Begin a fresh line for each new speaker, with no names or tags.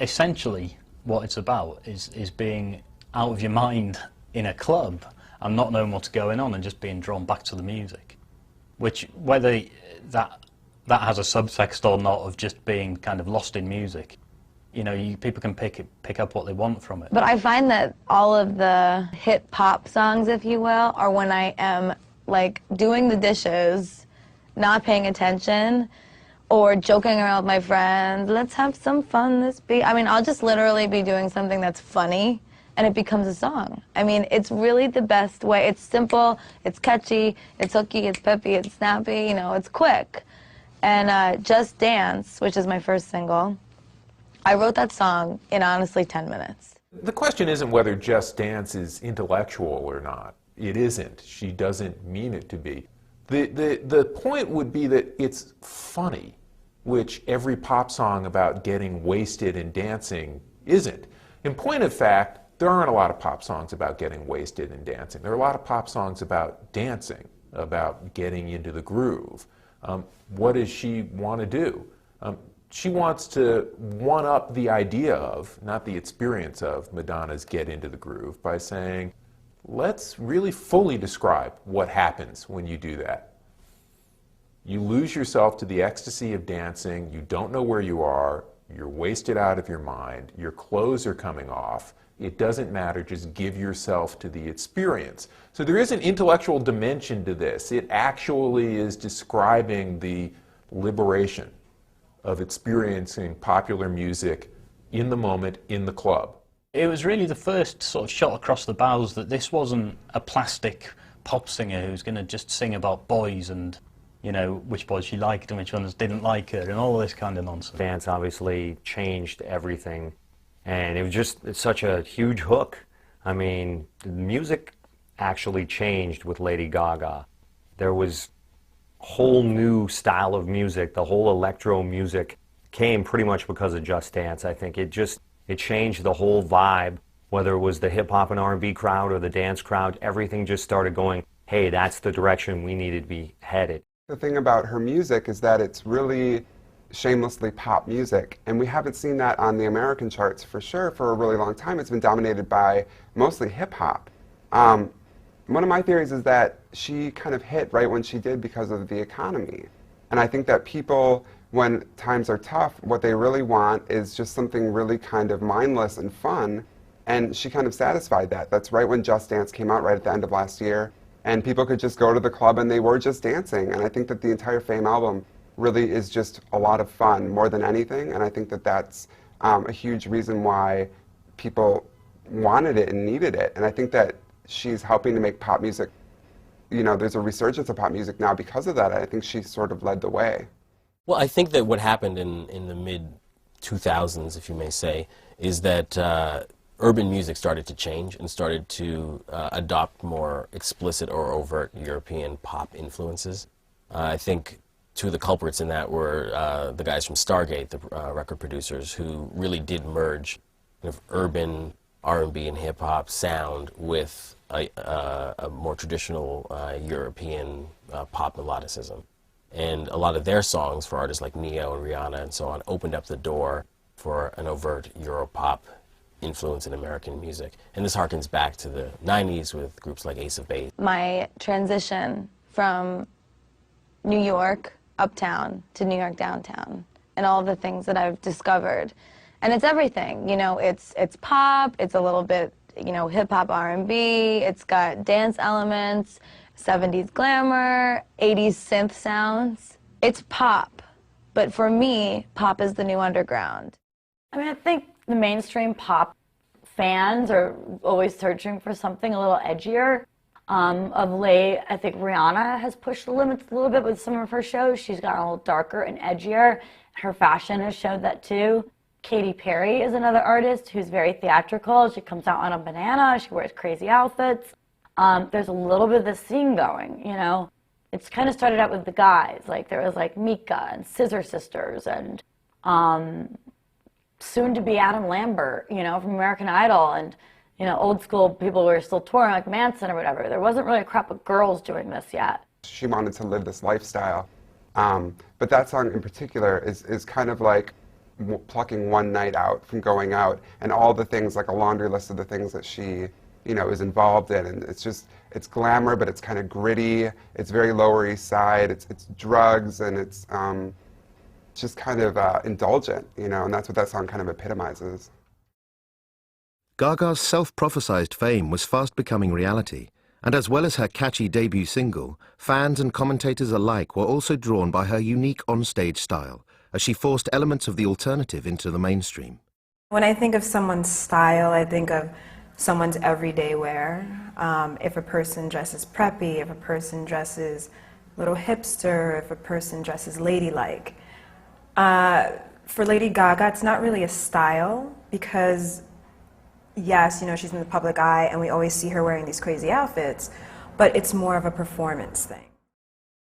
essentially what it's about is being out of your mind in a club and not knowing what's going on and just being drawn back to the music. Which, whether that has a subtext or not of just being kind of lost in music, you know, people can pick up what they want from it.
But I find that all of the hit pop songs, if you will, are when I am like doing the dishes, not paying attention, or joking around with my friends. Let's have some fun I mean, I'll just literally be doing something that's funny and it becomes a song. I mean, it's really the best way. It's simple, it's catchy, it's hooky, it's peppy, it's snappy, you know, it's quick. And Just Dance, which is my first single, I wrote that song in honestly 10 minutes.
The question isn't whether Just Dance is intellectual or not. It isn't. She doesn't mean it to be. The point would be that it's funny, which every pop song about getting wasted and dancing isn't. In point of fact, there aren't a lot of pop songs about getting wasted and dancing. There are a lot of pop songs about dancing, about getting into the groove. What does she want to do? She wants to one-up the idea of, not the experience of, Madonna's Get Into the Groove by saying, let's really fully describe what happens when you do that. You lose yourself to the ecstasy of dancing, you don't know where you are, you're wasted out of your mind, your clothes are coming off, it doesn't matter, just give yourself to the experience. So there is an intellectual dimension to this. It actually is describing the liberation of experiencing popular music in the moment, in the club.
It was really the first sort of shot across the bows that this wasn't a plastic pop singer who's going to just sing about boys and, you know, which boys she liked and which ones didn't like her and all this kind of nonsense.
Dance obviously changed everything, and it was just such a huge hook. I mean, the music actually changed with Lady Gaga. There was a whole new style of music. The whole electro music came pretty much because of Just Dance. I think it changed the whole vibe, whether it was the hip-hop and R&B crowd or the dance crowd. Everything just started going, hey, that's the direction we needed to be headed.
The thing about her music is that it's really shamelessly pop music, and we haven't seen that on the American charts for sure for a really long time. It's been dominated by mostly hip-hop. One of my theories is that she kind of hit right when she did because of the economy. And I think that people, when times are tough, what they really want is just something really kind of mindless and fun, and she kind of satisfied that. That's right when Just Dance came out, right at the end of last year, and people could just go to the club and they were just dancing. And I think that the entire Fame album really is just a lot of fun more than anything, and I think that that's a huge reason why people wanted it and needed it. And I think that she's helping to make pop music, you know, there's a resurgence of pop music now because of that. I think she sort of led the way.
Well, I think that what happened in the mid-2000s, if you may say, is that urban music started to change and started to adopt more explicit or overt European pop influences. I think two of the culprits in that were the guys from Stargate, the record producers, who really did merge kind of urban R&B and hip-hop sound with a more traditional European pop melodicism. And a lot of their songs for artists like Neo and Rihanna and so on opened up the door for an overt Europop influence in American music. And this harkens back to the 90s with groups like Ace of Base.
My transition from New York uptown to New York downtown and all the things that I've discovered. And it's everything, you know, it's pop, it's a little bit, you know, hip-hop R&B, it's got dance elements, 70s glamour, 80s synth sounds. It's pop, but for me, pop is the new underground.
I mean, I think the mainstream pop fans are always searching for something a little edgier. Of late, I think Rihanna has pushed the limits a little bit with some of her shows. She's gotten a little darker and edgier. Her fashion has showed that too. Katy Perry is another artist who's very theatrical. She comes out on a banana, she wears crazy outfits. There's a little bit of this scene going, you know. It's kind of started out with the guys, like there was like Mika and Scissor Sisters and soon to be Adam Lambert, you know, from American Idol, and you know, old school people were still touring like Manson or whatever. There wasn't really a crop of girls doing this yet.
She wanted to live this lifestyle. But that song in particular is kind of like plucking one night out from going out, and all the things, like a laundry list of the things that she, you know, is involved in. And it's just, it's glamour, but it's kind of gritty. It's very Lower East Side. It's drugs, and it's just kind of indulgent, you know, and that's what that song kind of epitomizes.
Gaga's self-prophesized fame was fast becoming reality, and as well as her catchy debut single, fans and commentators alike were also drawn by her unique on-stage style, as she forced elements of the alternative into the mainstream.
When I think of someone's style, I think of someone's everyday wear. If a person dresses preppy, if a person dresses a little hipster, if a person dresses ladylike. For Lady Gaga, it's not really a style, because yes, you know, she's in the public eye and we always see her wearing these crazy outfits, but it's more of a performance thing.